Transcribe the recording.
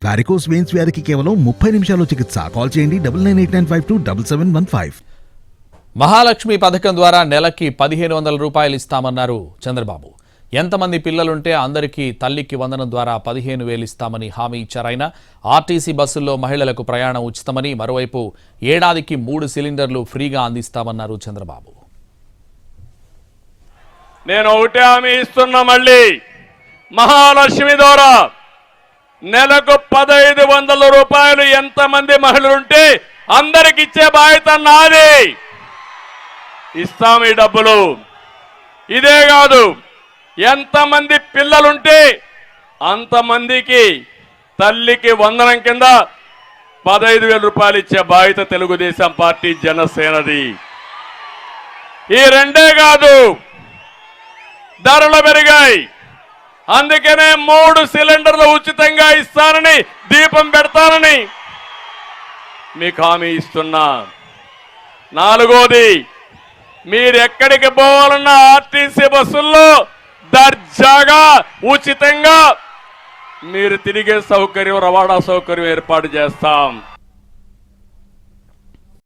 Varicose veins వ్యాధికి కేవలం 30 నిమిషాల్లో చికిత్స. కాల్ చేయండి 9989527715. మహాలక్ష్మి పథకం ద్వారా నెలకి 1500 రూపాయలు ఇస్తామన్నారు చంద్రబాబు. ఎంతమంది పిల్లలుంటే అందరికీ తల్లికి వందనం ద్వారా 15,000 ఇస్తామని హామీ ఇచ్చారాయన. ఆర్టీసీ బస్సుల్లో మహిళలకు ప్రయాణం ఉచితమని, మరోవైపు ఏడాదికి 3 సిలిండర్లు ఫ్రీగా అందిస్తామన్నారు చంద్రబాబు. నేను ఒకటే హామీ ఇస్తున్నా, మళ్ళీ మహాలక్ష్మి ద్వారా నెలకు 1500 రూపాయలు ఎంతమంది మహిళలుంటే అందరికి ఇచ్చే బాధ్యత నాది. ఇస్తాం ఈ డబ్బులు. ఇదే కాదు, ఎంతమంది పిల్లలుంటే అంతమందికి తల్లికి వందనం కింద 15,000 రూపాయలు ఇచ్చే బాధ్యత తెలుగుదేశం పార్టీ జనసేనది. ఈ రెండే కాదు, ధరలు పెరిగాయి, అందుకనే 3 సిలిండర్లు ఉచితంగా ఇస్తానని, దీపం పెడతానని మీకు హామీ ఇస్తున్నా. 4వది, మీరు ఎక్కడికి పోవాలన్నా ఆర్టీసీ బస్సుల్లో దర్జాగా ఉచితంగా మీరు తిరిగే సౌకర్యం, రవాణా సౌకర్యం ఏర్పాటు చేస్తాం.